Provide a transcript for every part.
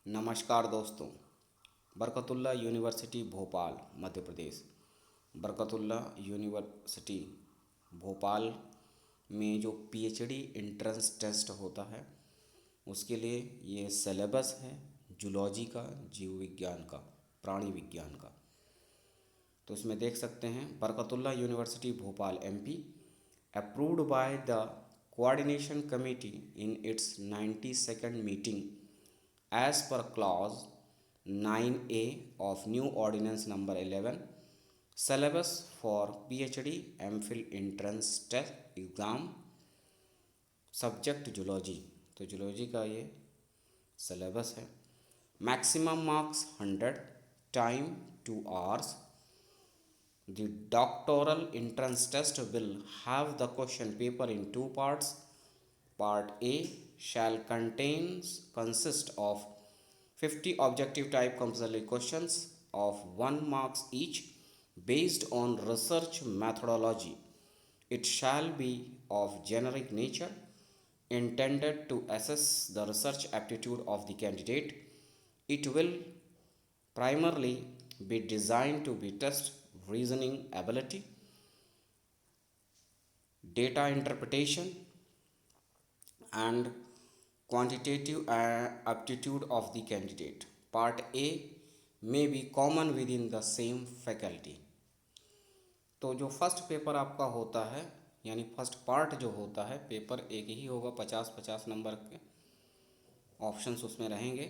नमस्कार दोस्तों। Barkatullah university Bhopal Madhya Pradesh. Barkatullah university Bhopal में जो पीएचडी एंट्रेंस टेस्ट होता है उसके लिए ये सिलेबस है जूलॉजी का, जीव विज्ञान का, प्राणी विज्ञान का। तो इसमें देख सकते हैं Barkatullah university Bhopal MP approved by the coordination committee in its 92nd meeting as per clause 9A of new ordinance number 11 syllabus for PhD MPhil entrance test exam subject zoology। तो zoology का ये syllabus है। maximum marks 100, time 2 hours। The doctoral entrance test will have the question paper in two parts। Part A shall consist of 50 objective type compulsory questions of 1 marks each based on research methodology. It shall be of generic nature, intended to assess the research aptitude of the candidate. It will primarily be designed to be test reasoning ability, data interpretation, and quantitative aptitude of the candidate। Part A may be common within the same faculty। तो जो first paper आपका होता है यानी first part जो होता है paper एक ही होगा, 50-50 नंबर के ऑप्शंस उसमें रहेंगे।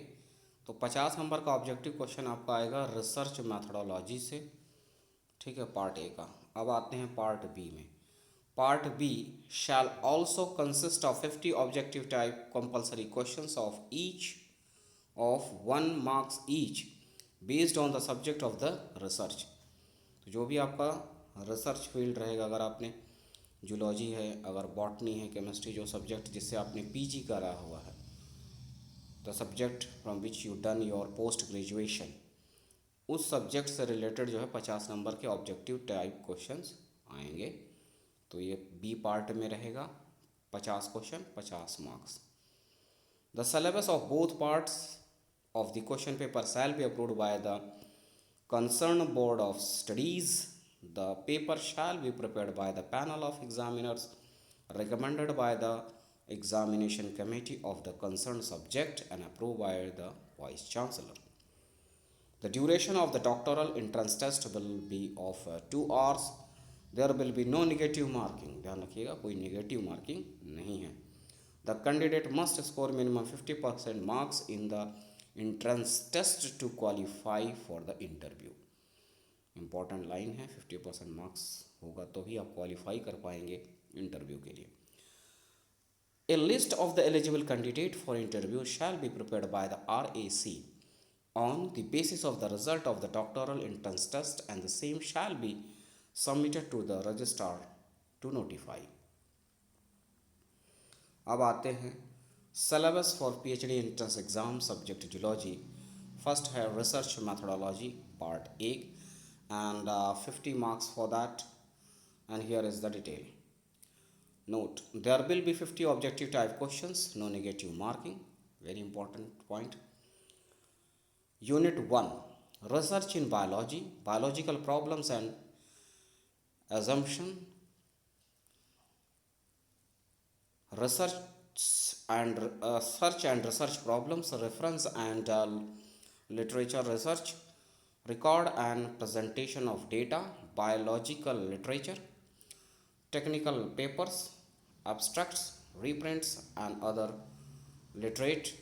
तो 50 नंबर का ऑब्जेक्टिव क्वेश्चन आपका आएगा रिसर्च मैथडोलॉजी से, ठीक है, पार्ट ए का। अब आते हैं पार्ट बी में। Part B shall also consist of 50 objective type compulsory questions of each of 1 marks each based on the subject of the research। तो जो भी आपका रिसर्च फील्ड रहेगा, अगर आपने जूलॉजी है, अगर बॉटनी है, केमिस्ट्री, जो सब्जेक्ट जिससे आपने पीजी करा हुआ है, the subject from which you done your post graduation, उस सब्जेक्ट से रिलेटेड जो है 50 नंबर के ऑब्जेक्टिव टाइप क्वेश्चंस आएंगे। तो ये बी पार्ट में रहेगा, 50 question 50 marks. The syllabus of both parts of the question paper shall be approved by the concern board of studies. The paper shell be prepared by the panel of examiners recommended by the examination committee of the concerned subject and approved by the vice chancellor। The duration of the doctoral entrance test will be of 2 hours। There will be no negative marking, ध्यान रखिएगा कोई negative marking नहीं है। The candidate must score minimum 50% marks in the entrance test to qualify for the interview. Important line है, 50% marks होगा तो ही आप qualify कर पाएंगे इंटरव्यू के लिए। A list of the eligible candidate for interview shall be prepared by the RAC on the basis of the result of the doctoral entrance test and the same shall be submitted to the registrar to notify। अब आते हैं syllabus for PhD entrance exam subject zoology. First है research methodology part A and 50 marks for that and here is the detail. Note there will be 50 objective type questions, no negative marking, very important point. Unit 1 research in biology, biological problems and assumption, research and search and research problems, reference and literature research, record and presentation of data, biological literature, technical papers, abstracts, reprints and other literate,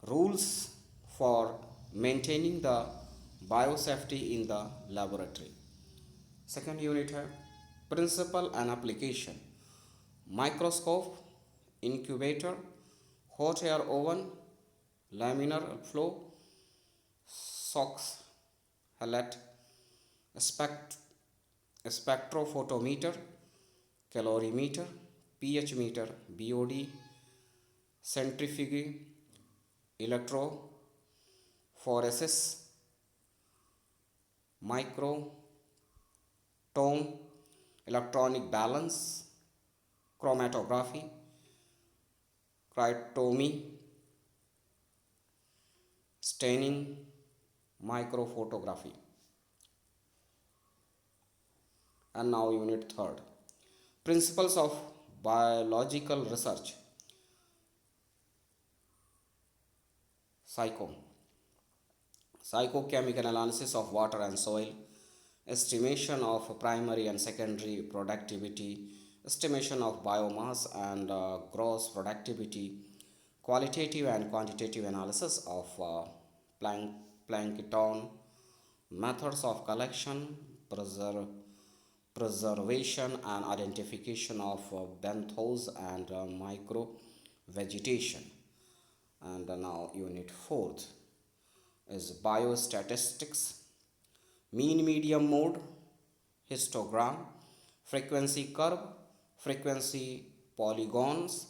rules for maintaining the biosafety in the laboratory। Second unit है principle and application, microscope, incubator, hot air oven, laminar flow, Soxhlet, spectrophotometer, calorimeter, pH meter, BOD, centrifuge, electrophoresis, microtome, electronic balance, chromatography, cryotomy, staining, microphotography. And now unit 3rd, principles of biological research, psycho, psychochemical analysis of water and soil, estimation of primary and secondary productivity, estimation of biomass and gross productivity, qualitative and quantitative analysis of plankton, methods of collection, preservation and identification of benthos and micro vegetation. And now unit 4th is biostatistics, mean medium mode, histogram, frequency curve, frequency polygons,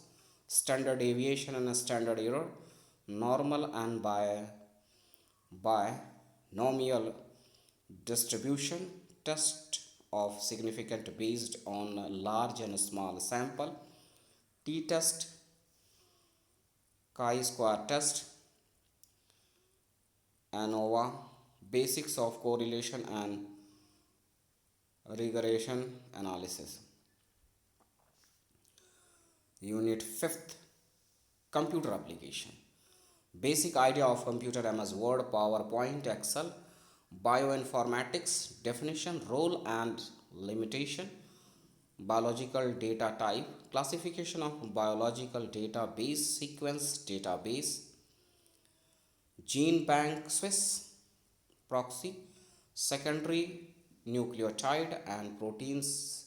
standard deviation and standard error, normal and binomial distribution, test of significance based on large and small sample, t-test, chi-square test, ANOVA, basics of correlation and regression analysis. Unit 5th, computer application, basic idea of computer MS Word, PowerPoint, Excel, bioinformatics, definition, role and limitation, biological data type, classification of biological database, sequence database, gene bank, Swiss proxy, secondary nucleotide and proteins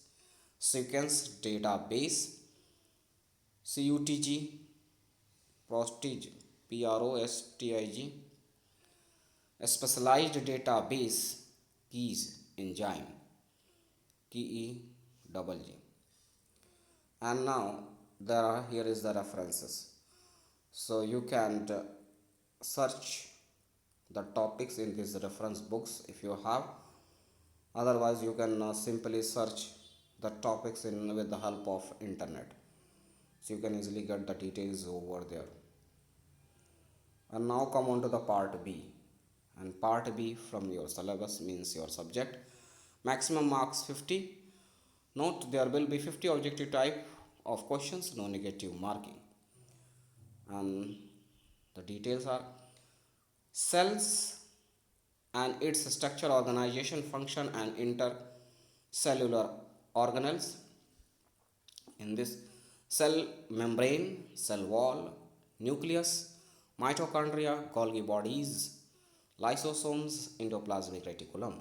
sequence database, CUTG, prostig, PROSTIG, a specialized database, keys, enzyme, KEGG. And now here is the references. So you can search the topics in these reference books if you have. Otherwise you can simply search the topics with the help of internet, so you can easily get the details over there. And now come on to the part B. And part B from your syllabus means your subject, maximum marks 50. Note, there will be 50 objective type of questions, no negative marking. And the details are cells and its structure, organization, function and intercellular organelles. In this, cell membrane, cell wall, nucleus, mitochondria, Golgi bodies, lysosomes, endoplasmic reticulum.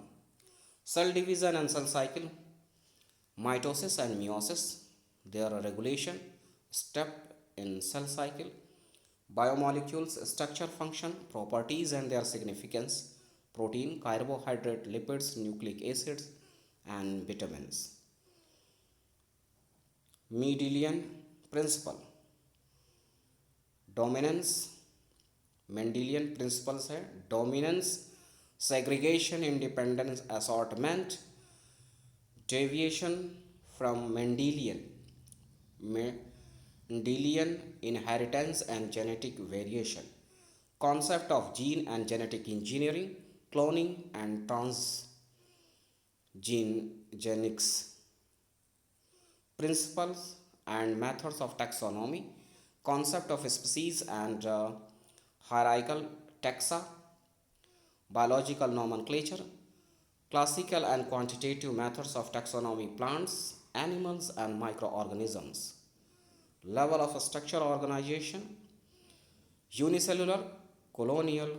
Cell division and cell cycle, mitosis and meiosis, their regulation, step in cell cycle, biomolecules, structure, function, properties and their significance, protein, carbohydrate, lipids, nucleic acids and vitamins. Mendelian principle, dominance, Mendelian principles है dominance, segregation, independence, assortment, deviation from Mendelian, inheritance and genetic variation, concept of gene and genetic engineering, cloning and transgenics, principles and methods of taxonomy, concept of species and hierarchical taxa, biological nomenclature, classical and quantitative methods of taxonomy, plants, animals and microorganisms, level of structure organization, unicellular, colonial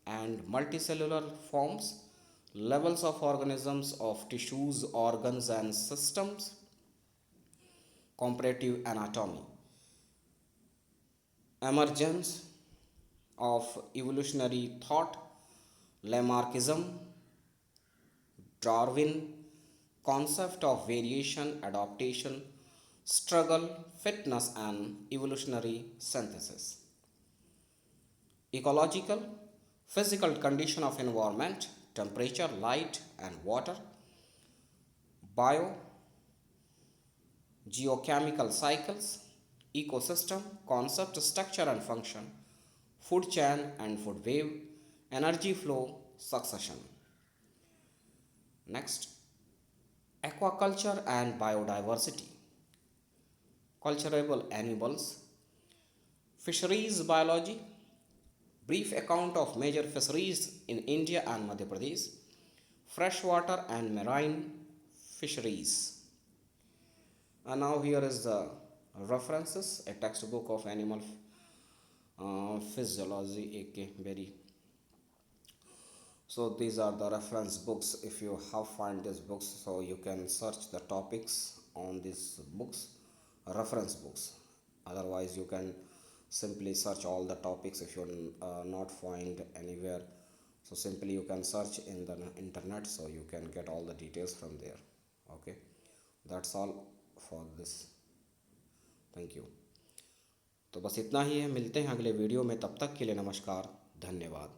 and multicellular forms, levels of organisms of tissues, organs and systems, comparative anatomy, emergence of evolutionary thought, Lamarckism, Darwin, concept of variation, adaptation, struggle, fitness and evolutionary synthesis. Ecological, physical condition of environment, temperature, light and water. Bio, geochemical cycles, ecosystem, concept, structure and function, food chain and food web, energy flow succession. Next, aquaculture and biodiversity, culturable animals, fisheries biology, brief account of major fisheries in India and Madhya Pradesh, freshwater and marine fisheries. And now here is the references, a textbook of animal physiology, aka very. So these are the reference books. If you have find these books, so you can search the topics on these books, reference books. Otherwise, you can simply search all the topics if you not find anywhere. So simply you can search in the internet, so you can get all the details from there. Okay, that's all for this. Thank you. तो बस इतना ही है, मिलते हैं अगले video में, तब तक के लिए नमस्कार, धन्यवाद।